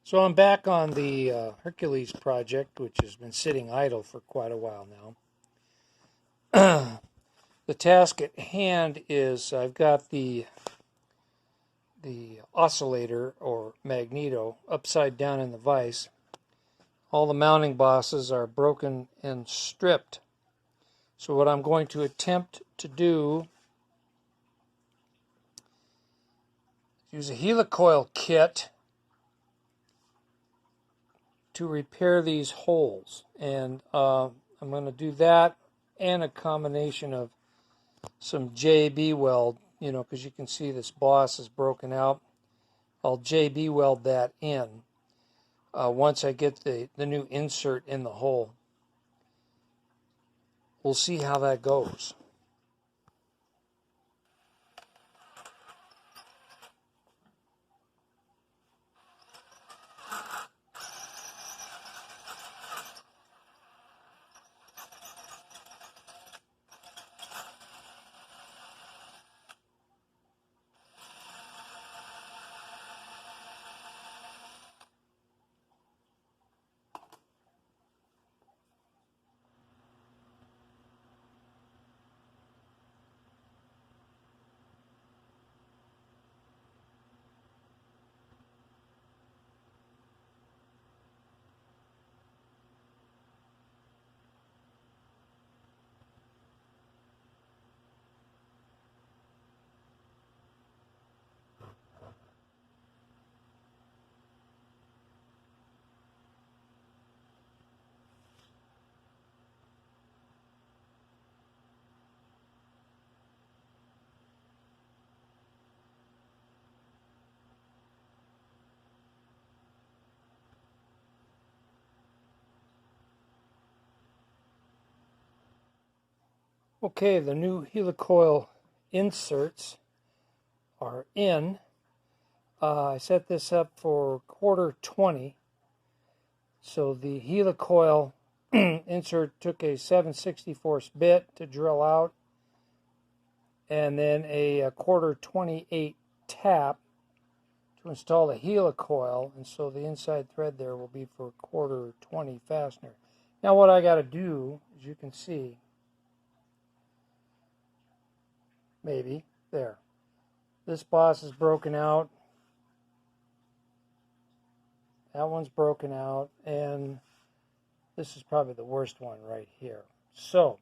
So I'm back on the Hercules project, which has been sitting idle for quite a while now. The task at hand is I've got the oscillator or magneto upside down in the vise. All the mounting bosses are broken and stripped. So what I'm going to attempt to do is use a helicoil kit to repair these holes, and I'm going to do that and a combination of some JB weld, because you can see this boss is broken out. I'll JB weld that in once I get the new insert in the hole. We'll see how that goes. Okay, the new helicoil inserts are in. I set this up for quarter 20. So the helicoil insert took a 7/64 bit to drill out, and then a quarter 28 tap to install the helicoil, and so the inside thread there will be for quarter 20 fastener. Now what I got to do, as you can see, maybe, there. This boss is broken out. That one's broken out, and this is probably the worst one right here. So,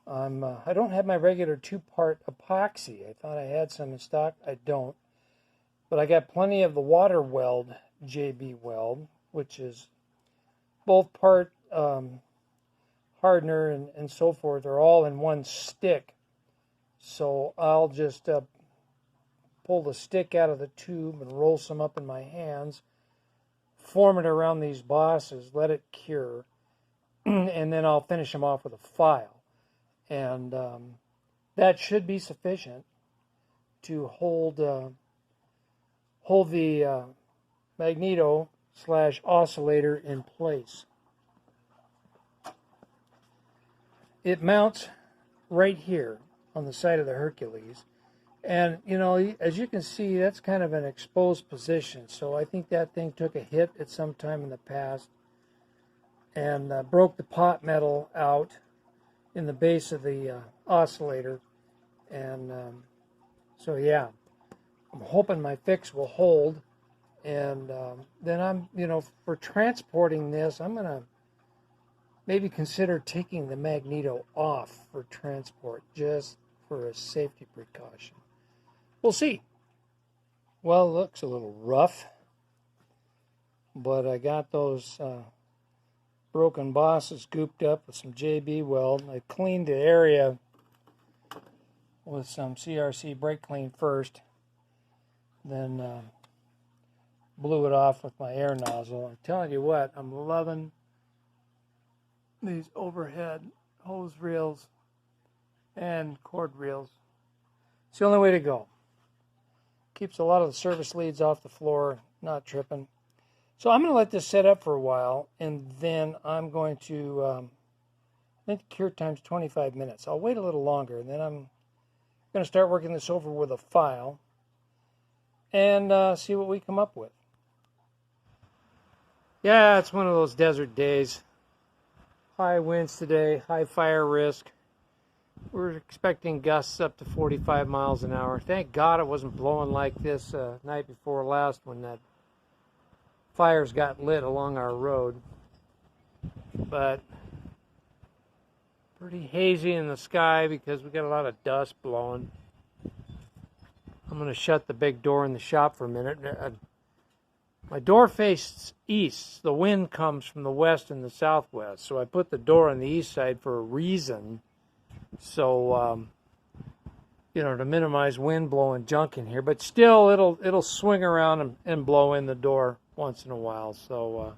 I don't have my regular two-part epoxy. I thought I had some in stock. I don't. But I got plenty of the water weld, JB weld, which is both part hardener and so forth are all in one stick. So I'll just pull the stick out of the tube and roll some up in my hands, form it around these bosses, let it cure, and then I'll finish them off with a file. And that should be sufficient to hold the magneto / oscillator in place. It mounts right here on the side of the Hercules, and as you can see, that's kind of an exposed position, so I think that thing took a hit at some time in the past and broke the pot metal out in the base of the oscillator. And so yeah, I'm hoping my fix will hold, and then I'm, for transporting this, I'm gonna maybe consider taking the magneto off for transport, just for a safety precaution. We'll see. Well, it looks a little rough, but I got those broken bosses gooped up with some JB weld. I cleaned the area with some CRC brake clean first, then blew it off with my air nozzle. I'm telling you what, I'm loving these overhead hose reels and cord reels. It's the only way to go. Keeps a lot of the service leads off the floor, not tripping. So I'm going to let this set up for a while, and then I'm going to, I think the cure time's 25 minutes. I'll wait a little longer, and then I'm going to start working this over with a file and see what we come up with. Yeah, it's one of those desert days. High winds today, high fire risk. We're expecting gusts up to 45 miles an hour. Thank God it wasn't blowing like this night before last when that fires got lit along our road. But pretty hazy in the sky because we got a lot of dust blowing. I'm going to shut the big door in the shop for a minute. My door faces east. The wind comes from the west and the southwest. So I put the door on the east side for a reason. So, to minimize wind blowing junk in here. But still, it'll swing around and blow in the door once in a while. So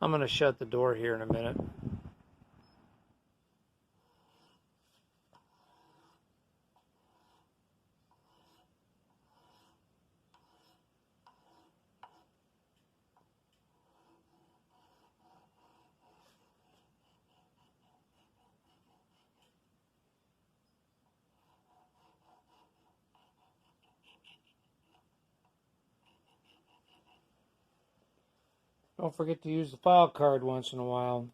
I'm going to shut the door here in a minute. Don't forget to use the file card once in a while.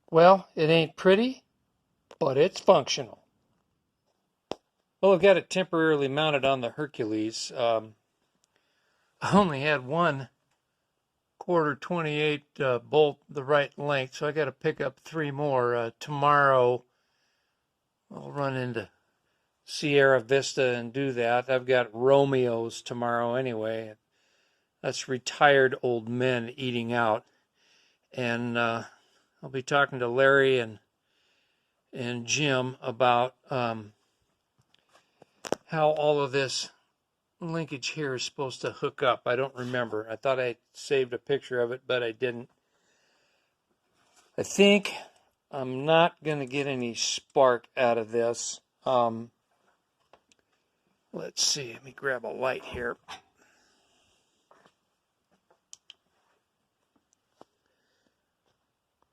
Well, it ain't pretty, but it's functional. Well, I've got it temporarily mounted on the Hercules. I only had one quarter 28 bolt the right length, so I got to pick up three more. Tomorrow I'll run into Sierra Vista and do that. I've got Romeo's tomorrow anyway. That's retired old men eating out. And I'll be talking to Larry and Jim about how all of this linkage here is supposed to hook up. I don't remember. I thought I saved a picture of it, but I didn't. I think I'm not going to get any spark out of this. Let's see. Let me grab a light here.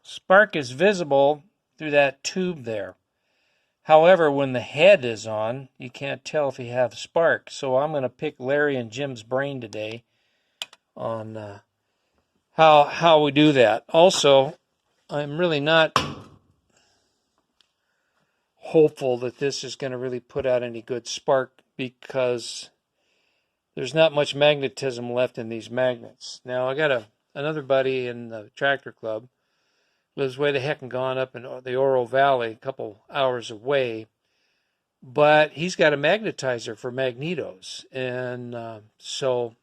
Spark is visible through that tube there. However, when the head is on, you can't tell if you have spark. So I'm going to pick Larry and Jim's brain today on how we do that. Also, I'm really not hopeful that this is going to really put out any good spark because there's not much magnetism left in these magnets. Now, I got another buddy in the tractor club, lives way the heck and gone up in the Oro Valley, a couple hours away, but he's got a magnetizer for magnetos. And so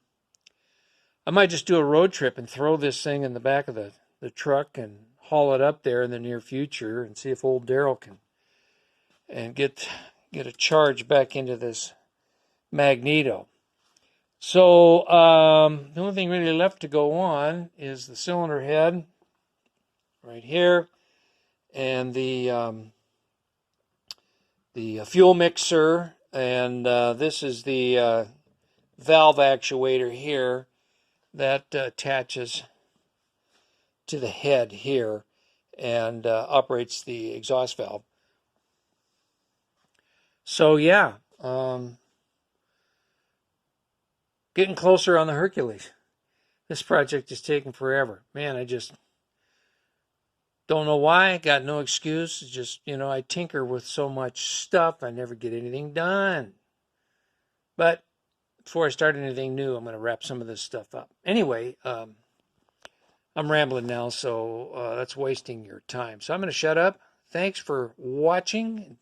I might just do a road trip and throw this thing in the back of the truck and haul it up there in the near future and see if old Daryl can and get a charge back into this magneto. So the only thing really left to go on is the cylinder head right here and the fuel mixer, and this is the valve actuator here that attaches to the head here and operates the exhaust valve. So yeah, getting closer on the Hercules. This project is taking forever. Man, I just Don't know why. Got no excuse. It's just, I tinker with so much stuff. I never get anything done. But before I start anything new, I'm going to wrap some of this stuff up. Anyway, I'm rambling now, so that's wasting your time. So I'm going to shut up. Thanks for watching,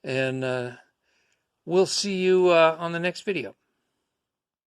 and we'll see you on the next video.